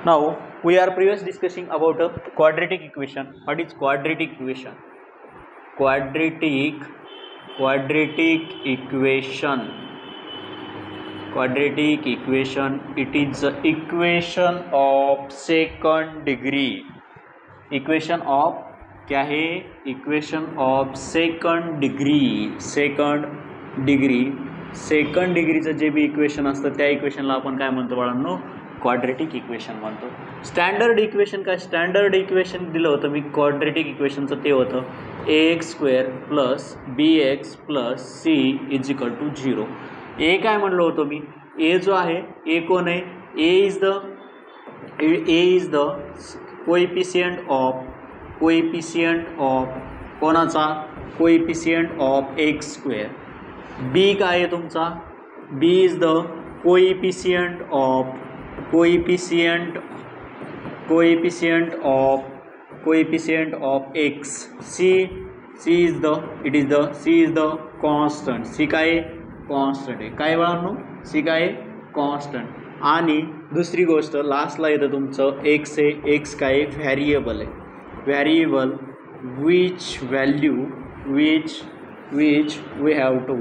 Now we are previous discussing about a quadratic equation. What is quadratic equation? Quadratic equation. Quadratic equation. It is the equation of second degree. Equation of क्या है? Equation of second degree. Second degree जे बी equation असतं त्या इक्वेशनला आपण काय म्हणतो बाळांनो? Quadratic equation म्हणतो. स्टँडर्ड इक्वेशन काय? स्टँडर्ड इक्वेशन दिलं होतं मी क्वाड्रेटिक इक्वेशनचं, ते होतं ax² plus bx plus c is equal to 0. A काय म्हणलं होतं मी? ए जो आहे, ए कोण आहे? A is the coefficient of कोणाचा? Coefficient of x². बी काय आहे तुमचा? B is the coefficient of x. C is the constant. C काय? कॉन्स्टंट आहे. काय बाळांनो? सी काय? कॉन्स्टंट. आणि दुसरी गोष्ट लास्टला येतं तुमचं एक्स आहे. एक्स काय? व्हॅरिएबल आहे. Variable which value we have to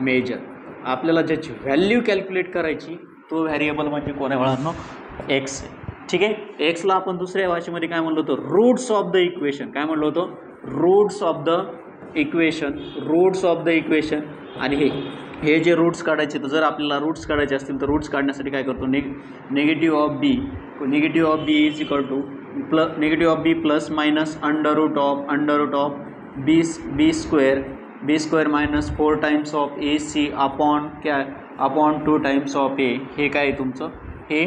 measure. आपल्याला ज्याची व्हॅल्यू कॅल्क्युलेट करायची तो व्हॅरिएबल म्हणजे कोण आहे बाळांनो? एक्स आहे. ठीक आहे. एक्सला आपण दुसऱ्या भाषेमध्ये काय म्हणलो होतो? Roots of the equation. काय म्हणलो होतो? Roots of the equation. आणि हे जे रूट्स काढायचे, तर जर आपल्याला रूट्स काढायचे असतील तर रूट्स काढण्यासाठी काय करतो? Negative of b is equal to negative of b plus minus under root of b square minus 4 times of a c upon 2 times of a. हे काय आहे तुमचं? हे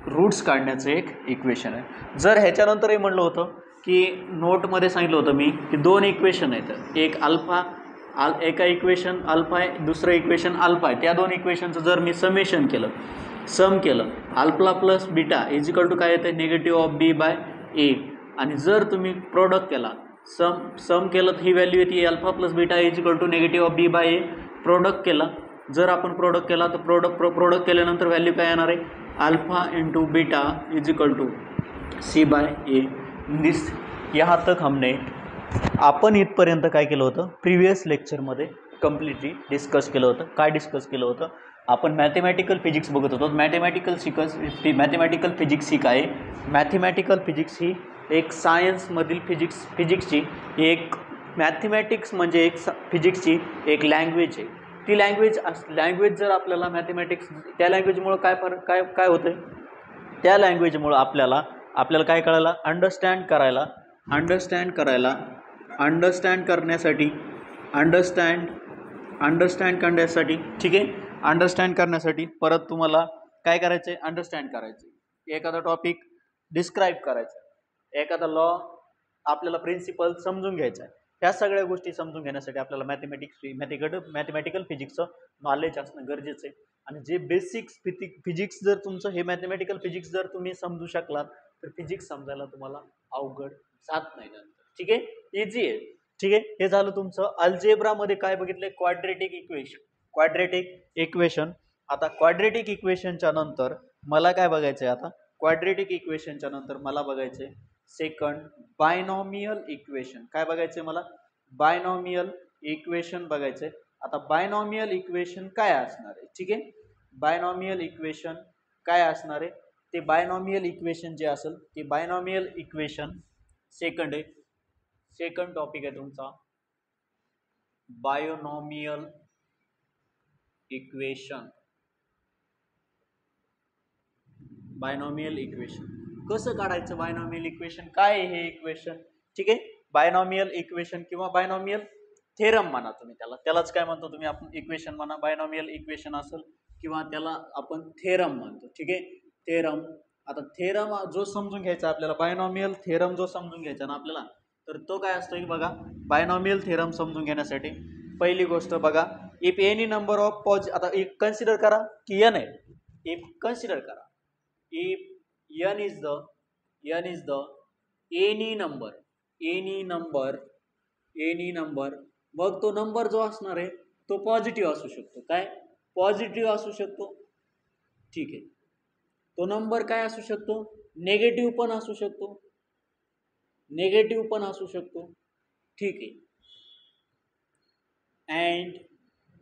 रूट्स काढण्याचं एक इक्वेशन आहे. जर ह्याच्यानंतर हे म्हणलं होतं की नोटमध्ये सांगितलं होतं मी की 2 इक्वेशन आहेत. एक एका इक्वेशन अल्फा आहे, दुसरं इक्वेशन अल्फा आहे. त्या 2 इक्वेशनचं जर मी सम केलं alpha plus beta is equal to काय येतं? Negative of b by a. आणि जर तुम्ही प्रोडक्ट केला, सम केलं तर ही व्हॅल्यू येते alpha plus beta is equal to negative of b by a. Product केला, जर आपण प्रोडक्ट केला तर प्रोडक्ट केल्यानंतर व्हॅल्यू काय येणार आहे? Alpha into beta is equal to c by a. यहाँ तक हमने आपण इथपर्यंत काय केलं होतं? प्रिव्हियस लेक्चरमध्ये कम्प्लिटली डिस्कस केलं होतं. काय डिस्कस केलं होतं? आपण मॅथमॅटिकल फिजिक्स बघत होतो. मॅथमॅटिकल फिजिक्स ही काय? मॅथमॅटिकल फिजिक्स ही एक सायन्समधील फिजिक्सची एक मॅथमॅटिक्स म्हणजे एक फिजिक्सची एक लँग्वेज आहे. ती लँग्वेज जर आपल्याला मॅथमॅटिक्स, त्या लँग्वेजमुळं काय होतं? त्या लँग्वेजमुळं आपल्याला काय कळायला? अंडरस्टँड करण्यासाठी ठीक आहे. अंडरस्टँड करण्यासाठी परत तुम्हाला काय करायचं आहे? अंडरस्टँड करायचं. एखादा टॉपिक डिस्क्राईब करायचा, एखादा लॉ आपल्याला प्रिन्सिपल समजून घ्यायचा आहे. ह्या सगळ्या गोष्टी समजून घेण्यासाठी आपल्याला मॅथमॅटिकल फिजिक्सचं नॉलेज असणं गरजेचं आहे. आणि जे बेसिक्स फिजिक्स जर तुमचं हे मॅथमॅटिकल फिजिक्स जर तुम्ही समजू शकलात तर फिजिक्स समजायला तुम्हाला अवघड जात नाही नंतर. ठीक आहे, इझी आहे. ठीक आहे, हे झालं तुमचं. अल्जेब्रामध्ये काय बघितलंय? Quadratic equation. आता क्वाड्रेटिक इक्वेशनच्या नंतर मला काय बघायचंय? आता क्वाड्रेटिक इक्वेशनच्या नंतर मला बघायचंय सेकंड बायनॉमियल इक्वेशन. काय बघायचंय मला? बायनॉमियल इक्वेशन बघायचंय. आता बायनॉमियल इक्वेशन काय असणार आहे? ठीक आहे, बायनॉमियल इक्वेशन काय असणार आहे? ते बायनॉमियल इक्वेशन जे असेल ते बायनॉमियल इक्वेशन सेकंड आहे. सेकंड टॉपिक आहे तुमचा बायनॉमियल इक्वेशन. बायनॉमियल इक्वेशन कसं काढायचं? बायनॉमियल इक्वेशन काय आहे हे इक्वेशन? ठीक आहे, बायनॉमियल इक्वेशन किंवा बायनॉमियल थेरम म्हणा तुम्ही त्यालाच काय म्हणतो तुम्ही? आपण इक्वेशन म्हणा. बायनॉमियल इक्वेशन असेल किंवा त्याला आपण थेरम म्हणतो. ठीक आहे, थेरम. आता थेरम जो समजून घ्यायचा आपल्याला, बायनॉमियल थेरम जो समजून घ्यायचा ना आपल्याला, तर तो काय असतो की बघा, बायनॉमियल थेरम समजून घेण्यासाठी पहिली गोष्ट बघा, इफ एनी नंबर ऑफ आता कन्सिडर करा की n आहे. इफ कन्सिडर करा if n is the any number, मग तो नंबर जो असणार आहे तो पॉझिटिव्ह असू शकतो. काय? पॉझिटिव्ह असू शकतो. ठीक आहे. तो नंबर काय असू शकतो, नेगेटिव्ह पण असू शकतो, नेगेटिव्ह पण असू शकतो. ठीक आहे. अँड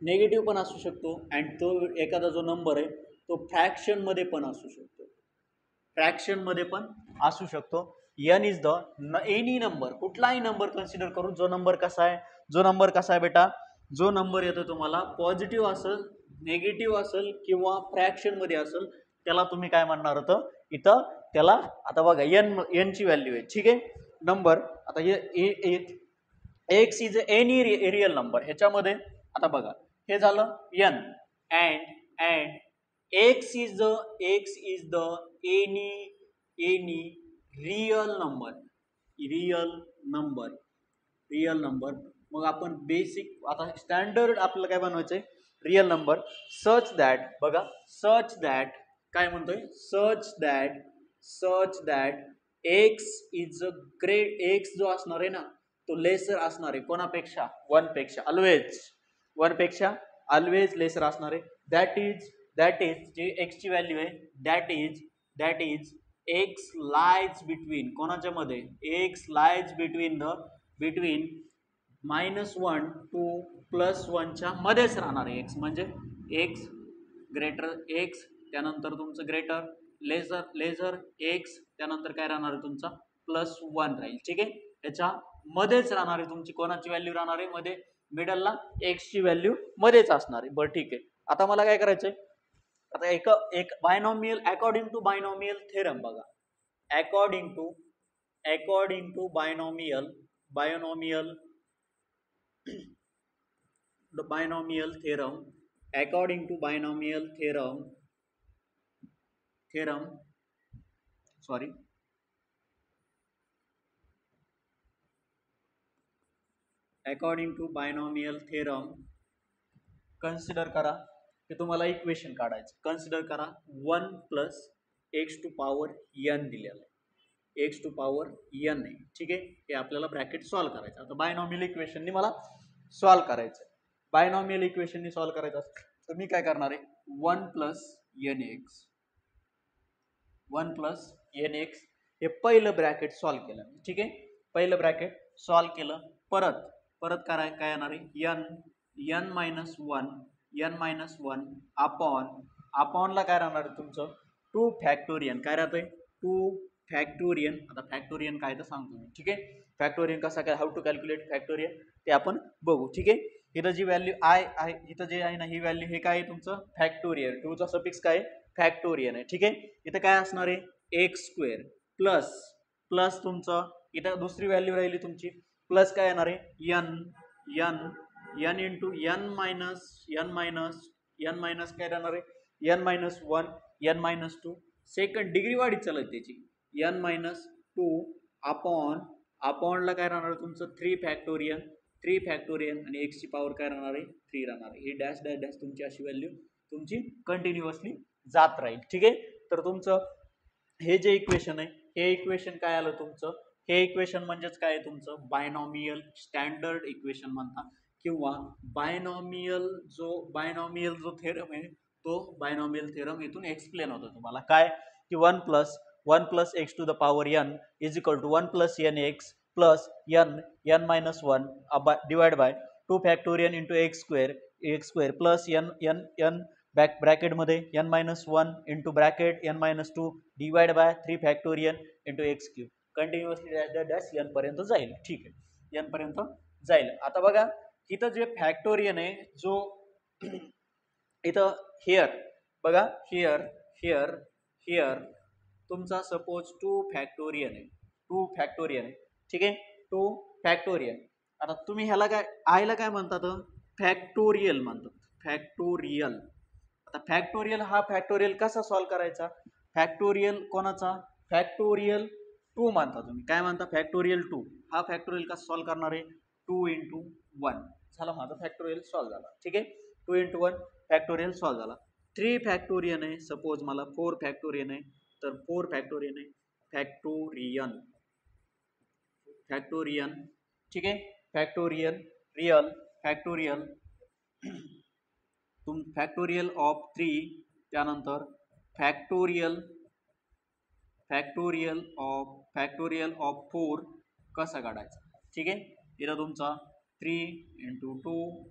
नेगेटिव्ह पण असू शकतो. अँड तो एखादा जो नंबर आहे तो फ्रॅक्शनमध्ये पण असू शकतो, फ्रॅक्शनमध्ये पण असू शकतो. N is the any number, कुठलाही नंबर कन्सिडर करून जो नंबर कसा आहे, जो नंबर कसा आहे बेटा, जो नंबर येतो तुम्हाला पॉझिटिव्ह असेल, नेगेटिव्ह असेल किंवा फ्रॅक्शनमध्ये असेल, त्याला तुम्ही काय म्हणणार होतं इथं, त्याला आता बघा एनची व्हॅल्यू आहे. ठीक आहे. नंबर आता x is any real number, ह्याच्यामध्ये आता बघा हे झालं n. And x is the any real number, real number. मग आपण बेसिक आता स्टँडर्ड आपल्याला काय बनवायचंय, रिअल नंबर सच दॅट, बघा सच दॅट काय म्हणतोय, such that x is a great, x जो असणार आहे ना तो लेसर असणार आहे कोणापेक्षा, वन पेक्षा, ऑलवेज लेसर असणार आहे. दॅट इज जे एक्सची व्हॅल्यू आहे, that is x lies between, कोणाच्या मध्ये, एक्स लाईज बिटवीन -1 टू +1च्या मध्येच राहणार आहे. एक्स म्हणजे एक्स ग्रेटर एक्स, त्यानंतर तुमचं ग्रेटर लेझर एक्स, त्यानंतर काय राहणार आहे तुमचा +1 राहील. ठीक आहे. याच्या मध्येच राहणार आहे तुमची कोणाची व्हॅल्यू राहणार आहे, मध्ये मिडलला एक्सची व्हॅल्यू मध्येच असणार आहे. बरं ठीक आहे. आता मला काय करायचंय, आता एक binomial, according to binomial theorem बघा, according to binomial theorem, according to binomial theorem, sorry, according to binomial theorem, consider करा की तुम्हाला इक्वेशन काढायचं, कन्सिडर करा 1 + x⁴n दिलेलं आहे, x⁴n आहे. ठीक आहे. हे आपल्याला ब्रॅकेट सॉल्व्ह करायचं. आता बायनॉमियल इक्वेशननी मला सॉल्व्ह करायचं, बायनॉमियल इक्वेशननी सॉल्व्ह करायचं असतं तर मी काय करणार आहे, 1 + nx हे पहिलं ब्रॅकेट सॉल्व्ह केलं. ठीक आहे. पहिलं ब्रॅकेट सॉल्व्ह केलं, परत काय येणार आहे, n-1 अपॉनला काय राहणार आहे तुमचं 2 फॅक्टोरियन, काय राहतंय 2 फॅक्टोरियन. आता फॅक्टोरियन काय तर सांगतो मी. ठीक आहे. फॅक्टोरियन कसा काय, हाऊ टू कॅल्क्युलेट फॅक्टोरियन ते आपण बघू. ठीक आहे. इथं जी व्हॅल्यू आय आहे, इथं जे आहे ना ही व्हॅल्यू, हे काय आहे तुमचं फॅक्टोरियन, 2चा सफिक्स काय फॅक्टोरियन आहे. ठीक आहे. इथं काय असणार आहे x² प्लस तुमचं इथं दुसरी व्हॅल्यू राहिली तुमची प्लस काय येणार आहे n इंटू n मायनस काय राहणार आहे n-1 n-2, सेकंड डिग्री वाढीत चालत त्याची, n-2 अपॉनला काय राहणार आहे तुमचं 3 फॅक्टोरियन आणि x ची पॉवर काय राहणार आहे 3 राहणार आहे. ही डॅश डॅश डॅश तुमची अशी व्हॅल्यू तुमची कंटिन्युअसली जात राहील. ठीक आहे. तर तुमचं हे जे इक्वेशन आहे, हे इक्वेशन काय आलं तुमचं, हे इक्वेशन म्हणजेच काय आहे तुमचं बायनॉमियल स्टँडर्ड इक्वेशन म्हणतात, किंवा बायनॉमियल जो थेरम आहे तो बायनॉमियल थेरम इथून एक्सप्लेन होतो तुम्हाला काय, की 1 + x⁴n is equal to 1 + nx plus n-1 divide by 2 factorial into x² plus n ब्रॅकेटमध्ये n-1 into bracket n-2 divide by 3 factorial into x³ continuously dash dash n पर्यंत जाईल. ठीक आहे. n पर्यंत जाईल. आता बघा इथं जे फॅक्टोरियन आहे, जो इथं हिअर बघा, हिअर तुमचा सपोज 2 फॅक्टोरियन आहे. ठीक आहे. 2 फॅक्टोरियन. आता तुम्ही ह्याला काय, आयला काय म्हणतात, फॅक्टोरियल म्हणतात, फॅक्टोरियल. आता फॅक्टोरियल हा फॅक्टोरियल कसा सॉल्व्ह करायचा, फॅक्टोरियल कोणाचा, फॅक्टोरियल 2 म्हणता तुम्ही, काय म्हणता फॅक्टोरियल 2. हा फॅक्टोरियल कसा सॉल्व्ह करणार आहे, 2 × 1 झाला माझा फॅक्टोरियल सॉल्व्ह झाला. ठीक आहे. 2 × 1 फॅक्टोरियल सॉल्व्ह झाला. 3 फॅक्टोरियन आहे, सपोज मला 4 फॅक्टोरियन आहे, तर 4 फॅक्टोरियन आहे, फॅक्टोरियन. ठीक आहे. फॅक्टोरियल फॅक्टोरियल ऑफ 3, त्यानंतर फॅक्टोरियल फॅक्टोरियल ऑफ 4 कसा काढायचा. ठीक आहे, इथं तुमचा 3 × 2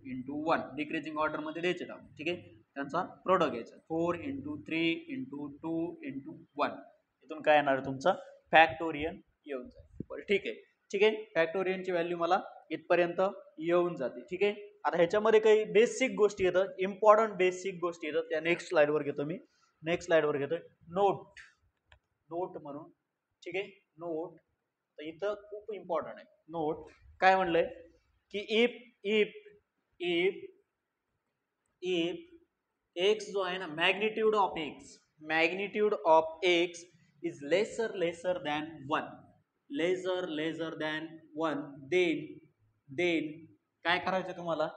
× 1 डिक्रीजिंग ऑर्डरमध्ये द्यायचे ना. ठीक आहे, त्यांचा प्रोडक्ट घ्यायचा 4 × 3 × 2 × 1. इथून काय येणार तुमचा फॅक्टोरियल येऊन जाईल. बरं ठीक आहे. ठीक आहे, फॅक्टोरियलची व्हॅल्यू मला इथपर्यंत येऊन जाते. ठीक आहे, आता ह्याच्यामध्ये काही बेसिक गोष्टी येतात, इम्पॉर्टंट बेसिक गोष्टी येतात, त्या नेक्स्ट स्लाइडवर घेतो मी. नेक्स्ट स्लाइडवर घेतोय नोट म्हणून. ठीक आहे, नोट तर इथं खूप इम्पॉर्टंट आहे. नोट काय म्हणलंय की इफ एक्स जो आहे ना, magnitude of x is lesser than 1, then काय करायचं तुम्हाला,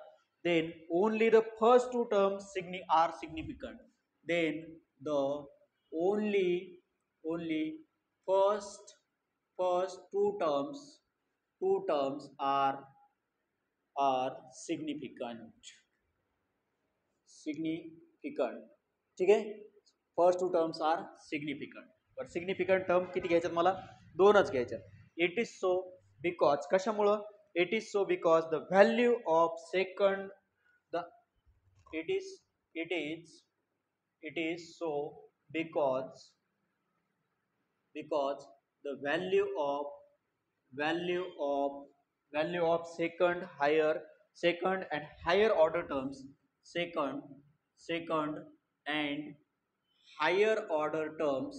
then only the first two terms are significant. Then the only first two terms are significant. ठीक आहे, first two terms are significant. But significant term किती घ्यायच्यात मला, 2च घ्यायच्यात. इट इज सो बिकॉज, कशामुळं, it is so because the value of second the it is so because the value of second and higher order terms, second and higher order terms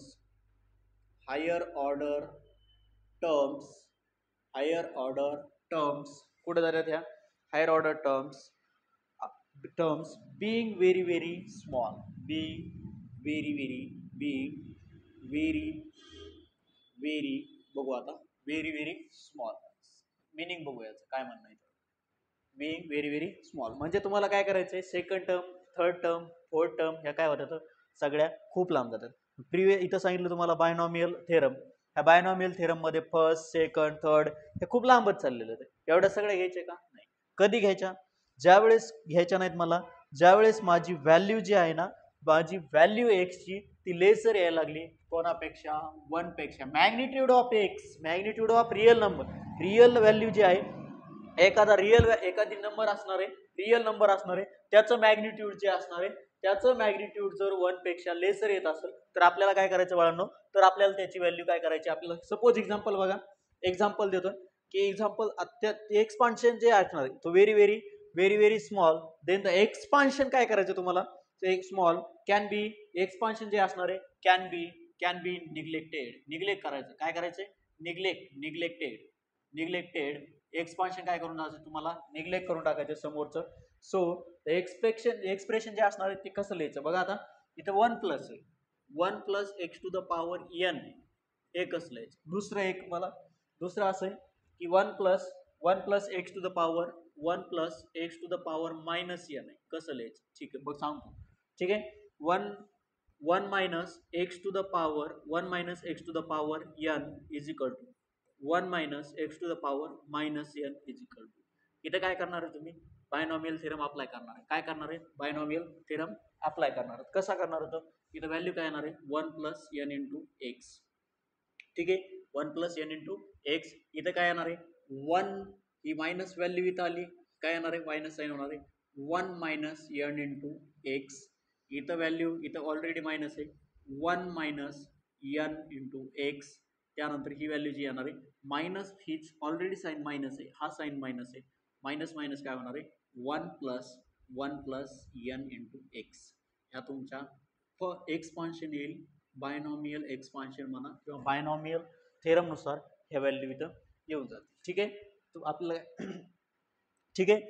कुठे जातात ह्या higher order terms being very small, बघू आता very small meaning बघूया काय म्हणणं आहे. being very small म्हणजे तुम्हाला काय करायचंय, second term, third term, fourth term ह्या काय होतात सगळ्या खूप लांब जातात. इथं सांगितलं तुम्हाला बायनॉमियल थेरम, ह्या बायनॉमियल थेरम मध्ये फर्स्ट, सेकंड, थर्ड हे खूप लांबच चाललेलं आहे. एवढ्या सगळ्या घ्यायचे का नाही. कधी घ्यायच्या, ज्यावेळेस घ्यायच्या नाहीत मला, ज्यावेळेस माझी व्हॅल्यू जी आहे ना, माझी व्हॅल्यू एक्सची ती लेसर यायला लागली कोणापेक्षा, 1 पेक्षा. मॅग्निट्यूड ऑफ रिअल व्हॅल्यू जी आहे, एखादी नंबर असणार आहे, रिअल नंबर असणार आहे, त्याचं मॅग्निट्यूड जे असणार आहे, त्याचं मॅग्निट्यूड जर 1 पेक्षा लेसर येत असेल तर आपल्याला काय करायचं बाळांनो, तर आपल्याला त्याची व्हॅल्यू काय करायची, आपल्याला सपोज एक्झाम्पल बघा, एक्झाम्पल देतो की एक्झाम्पल एक्सपान्शन जे असणार आहे तो very small. Then the expansion काय करायचं तुम्हाला, स्मॉल कॅन बी, एक्सपान्शन जे असणार आहे कॅन बी निग्लेक्ट करायचं. काय करायचं, निग्लेक्टेड एक्सपान्शन काय करून टाकायचं तुम्हाला, निग्लेक्ट करून टाकायचं समोरचं. सो एक्सप्रेशन जे असणार आहे ते कसं लिहायचं बघा. आता इथं 1 plus x to the power n हे कसं लिहायचं. दुसरं असं आहे की 1 plus x to the power minus n आहे, कसं लिहायचं. ठीक आहे, बघ सांगतो. ठीक आहे, 1 minus x to the power n is equal to 1 minus x to the power minus n is equal to. इथं काय करणार आहे तुम्ही, बायनॉमियल थेरम अप्लाय करणार आहे. काय करणार आहे, बायनॉमियल थेरम अप्लाय करणार आहे. कसा करणार होतं, इथं व्हॅल्यू काय येणार आहे 1 प्लस n इंटू एक्स. ठीक आहे, 1 प्लस n इंटू एक्स. इथं काय येणार आहे 1, ही मायनस व्हॅल्यू इथं आली, काय येणार आहे मायनस साइन होणार आहे 1 मायनस n इंटू एक्स. इथं व्हॅल्यू इथं ऑलरेडी मायनस आहे 1 मायनस n इंटू एक्स. त्यानंतर ही व्हॅल्यू जी येणार आहे मायनस, हीच ऑलरेडी साइन मायनस आहे, हा साइन मायनस आहे, मायनस काय होणार आहे 1 प्लस n इंटू एक्स. ह्या तुमच्या एक्सपान्शन येईल, बायनॉमियल एक्सपान्शन म्हणा किंवा बायनॉमियल थेरम नुसार ह्या व्हॅल्यू इथं येऊन जाते. ठीक आहे, तो आपल्याला ठीक आहे.